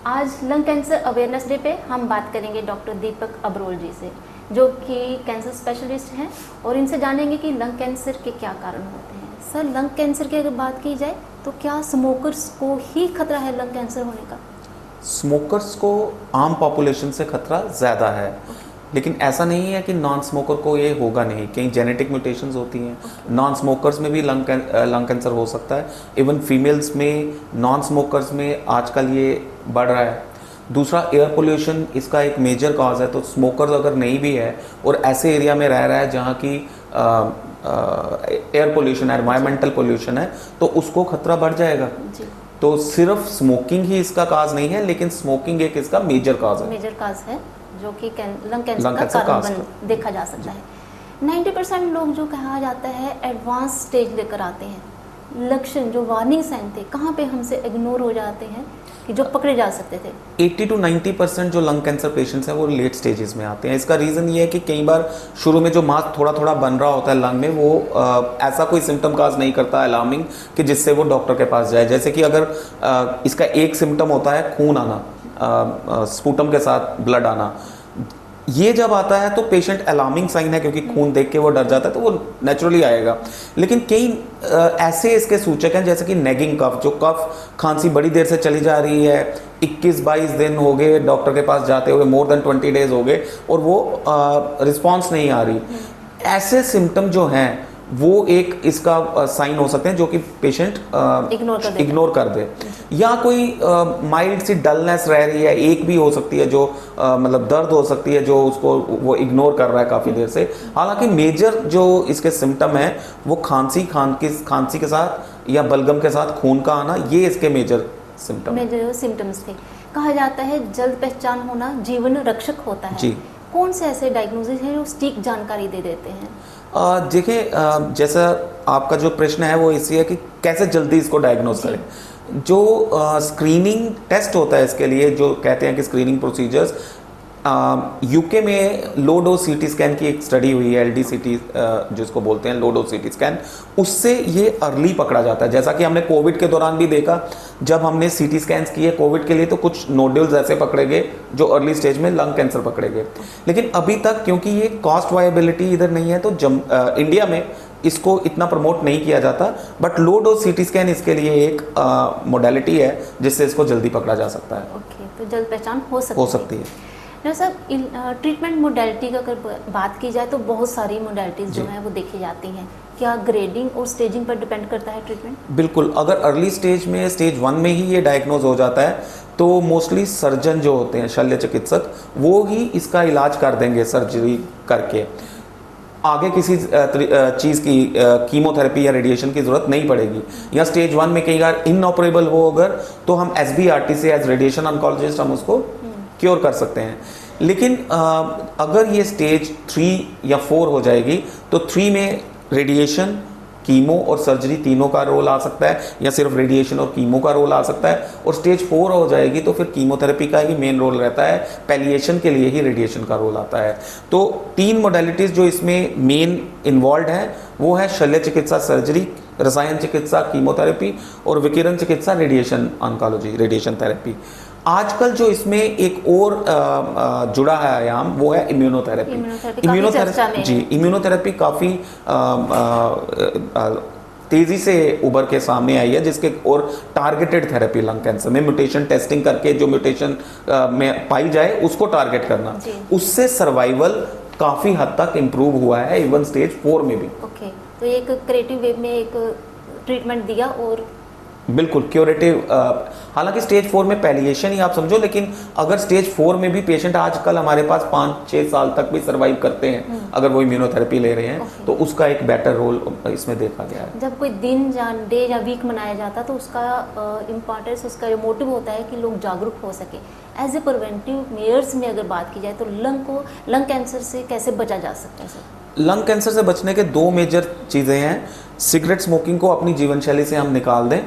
आज lung cancer awareness day पे हम बात करेंगे डॉक्टर दीपक अब्रोल जी से, जो कि कैंसर स्पेशलिस्ट हैं, और इनसे जानेंगे कि लंग कैंसर के क्या कारण होते हैं। सर, लंग कैंसर की अगर बात की जाए तो क्या स्मोकर्स को ही खतरा है लंग कैंसर होने का? स्मोकर्स को आम पॉपुलेशन से खतरा ज़्यादा है, लेकिन ऐसा नहीं है कि नॉन स्मोकर को ये होगा नहीं। कहीं जेनेटिक म्यूटेशंस होती हैं, नॉन स्मोकर्स में भी लंग कैंसर हो सकता है। इवन फीमेल्स में, नॉन स्मोकर्स में आजकल ये बढ़ रहा है। दूसरा, एयर पोल्यूशन इसका एक मेजर कॉज है। तो स्मोकर्स अगर नहीं भी है और ऐसे एरिया में रह रहा है जहाँ की एयर पोल्यूशन, एनवायरमेंटल पोल्यूशन है, तो उसको खतरा बढ़ जाएगा जी। तो सिर्फ स्मोकिंग ही इसका काज नहीं है, लेकिन स्मोकिंग एक इसका मेजर काज है जो कि लंग कैंसर का कारण देखा जा सकता है। 90% लोग जो कहा जाता है एडवांस स्टेज लेकर आते हैं, लक्षण जो वार्निंग साइन थे कहाँ पे हमसे इग्नोर हो जाते हैं कि जो पकड़े जा सकते थे। 80 to 90% जो लंग कैंसर पेशेंट्स हैं वो लेट स्टेजेस में आते हैं। इसका रीज़न ये है कि कई बार शुरू में जो मास थोड़ा थोड़ा बन रहा होता है लंग में, वो ऐसा कोई सिम्टम काज नहीं करता अलार्मिंग कि जिससे वो डॉक्टर के पास जाए। जैसे कि अगर इसका एक सिम्टम होता है खून आना, स्पूटम के साथ ब्लड आना, ये जब आता है तो पेशेंट अलार्मिंग साइन है, क्योंकि खून देख के वो डर जाता है, तो वो नेचुरली आएगा। लेकिन कई ऐसे इसके सूचक हैं, जैसे कि नेगिंग कफ, जो कफ खांसी बड़ी देर से चली जा रही है, 21-22 दिन हो गए डॉक्टर के पास जाते हुए, मोर देन 20 डेज हो गए, और वो रिस्पॉन्स नहीं आ रही। ऐसे सिम्टम जो हैं वो एक इसका साइन हो सकते हैं जो कि पेशेंट इग्नोर कर दे। या कोई माइल्ड सी डलनेस रह रही है, एक भी हो सकती है, जो मतलब दर्द हो सकती है जो उसको वो इग्नोर कर रहा है काफ़ी देर से। हालांकि मेजर जो इसके सिम्टम है वो खांसी के साथ या बलगम के साथ खून का आना, ये इसके मेजर सिम्टम्स थे। कहा जाता है जल्द पहचान होना जीवन रक्षक होता है जी। कौन से ऐसे डायग्नोसिस हैं जो सटीक जानकारी दे देते हैं? देखिए, जैसा आपका जो प्रश्न है वो इसी है कि कैसे जल्दी इसको डायग्नोज करें। जो स्क्रीनिंग टेस्ट होता है इसके लिए, जो कहते हैं कि स्क्रीनिंग प्रोसीजर्स, यूके में लो डोज सीटी स्कैन की एक स्टडी हुई है, LDCT जिसको बोलते हैं, लो डोज सीटी स्कैन, उससे ये अर्ली पकड़ा जाता है। जैसा कि हमने कोविड के दौरान भी देखा, जब हमने सीटी स्कैन्स किए कोविड के लिए, तो कुछ नोड्यूल्स ऐसे पकड़े गए जो अर्ली स्टेज में लंग कैंसर पकड़े गए। लेकिन अभी तक क्योंकि ये कॉस्ट वायबिलिटी इधर नहीं है, तो इंडिया में इसको इतना प्रमोट नहीं किया जाता। But low dose CT scan इसके लिए एक मोडेलिटी है जिससे इसको जल्दी पकड़ा जा सकता है। ओके, तो जल्द पहचान हो सकती है। सर, ट्रीटमेंट मोडेलिटी का अगर बात की जाए तो बहुत सारी मोडेलिटीज़ जो हैं वो देखी जाती हैं। क्या ग्रेडिंग और स्टेजिंग पर डिपेंड करता है ट्रीटमेंट? बिल्कुल। अगर अर्ली स्टेज में, स्टेज 1 में ही ये डायग्नोज हो जाता है, तो मोस्टली सर्जन जो होते हैं, शल्य चिकित्सक, वो ही इसका इलाज कर देंगे सर्जरी करके। आगे किसी चीज़ की कीमोथेरेपी या रेडिएशन की ज़रूरत नहीं पड़ेगी। या स्टेज 1 में कई बार इनऑपरेबल हो अगर, तो हम SBRT से, एज रेडिएशन ऑन्कोलॉजिस्ट, हम उसको क्योर कर सकते हैं। लेकिन अगर ये स्टेज 3 या 4 हो जाएगी, तो 3 में रेडिएशन, कीमो और सर्जरी तीनों का रोल आ सकता है, या सिर्फ रेडिएशन और कीमो का रोल आ सकता है। और स्टेज 4 हो जाएगी तो फिर कीमोथेरेपी का ही मेन रोल रहता है, पैलिएशन के लिए ही रेडिएशन का रोल आता है। तो 3 मोडेलिटीज़ जो इसमें मेन इन्वॉल्व हैं वो है शल्य चिकित्सा सर्जरी, रसायन चिकित्सा कीमोथेरेपी, और विकिरण चिकित्सा रेडिएशन ऑन्कोलॉजी, रेडिएशन थेरेपी। आजकल जो इसमें एक और जुड़ा है आयाम, वो है इम्यूनोथेरेपी। इम्यूनोथेरेपी काफ़ी तेज़ी से उभर के सामने आई है, जिसके और टारगेटेड थेरेपी लंग कैंसर में म्यूटेशन टेस्टिंग करके जो म्यूटेशन में पाई जाए उसको टारगेट करना, उससे सर्वाइवल काफ़ी हद तक इम्प्रूव हुआ है, इवन स्टेज 4 में भी। ओके, तो एक क्रिएटिव वे में एक ट्रीटमेंट दिया और बिल्कुल क्यूरेटिव। हालांकि स्टेज 4 में पैलिएशन ही आप समझो, लेकिन अगर स्टेज 4 में भी पेशेंट आजकल हमारे पास 5-6 साल तक भी सर्वाइव करते हैं अगर वो इम्यूनोथेरेपी ले रहे हैं, तो उसका एक बेटर रोल इसमें देखा गया है। जब कोई दिन या डे या वीक मनाया जाता है तो उसका इम्पॉर्टेंस, उसका जो मोटिव होता है कि लोग जागरूक हो सके। एज ए प्रिवेंटिव मेयर्स में अगर बात की जाए तो लंग कैंसर से कैसे बचा जा सकता है सर? लंग कैंसर से बचने के 2 मेजर चीज़ें हैं। सिगरेट स्मोकिंग को अपनी जीवन शैली से हम निकाल दें,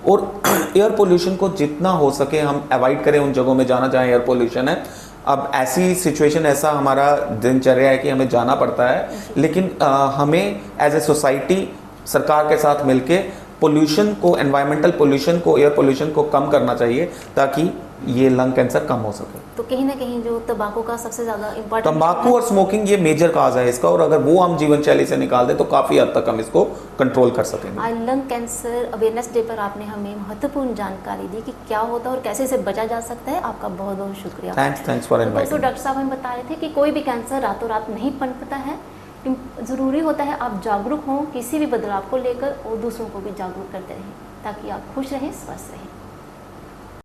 और एयर पोल्यूशन को जितना हो सके हम अवॉइड करें उन जगहों में जाना जहाँ एयर पोल्यूशन है। अब ऐसी सिचुएशन, ऐसा हमारा दिनचर्या है कि हमें जाना पड़ता है, लेकिन हमें एज ए सोसाइटी सरकार के साथ मिलके पोल्यूशन को, एनवायरमेंटल पोल्यूशन को, एयर पोल्यूशन को कम करना चाहिए, ताकि ये लंग कैंसर कम हो सके। तो कहीं ना कहीं जो तंबाकू का सबसे ज़्यादा इम्पोर्टेंट, तंबाकू और स्मोकिंग ये मेजर काज है इसका, और अगर वो हम जीवन शैली से निकाल दें तो काफ़ी हद तक हम इसको कंट्रोल कर सकेंगे। आज लंग कैंसर अवेयरनेस डे पर आपने हमें महत्वपूर्ण जानकारी दी कि क्या होता है और कैसे इसे बचा जा सकता है। आपका बहुत बहुत शुक्रिया। Thanks for inviting. तो डॉक्टर साहब हमें बता रहे थे कि कोई भी कैंसर रातों रात नहीं पनपता है, ज़रूरी होता है आप जागरूक हों किसी भी बदलाव को लेकर और दूसरों को भी जागरूक करते रहें ताकि आप खुश रहें, स्वस्थ रहें।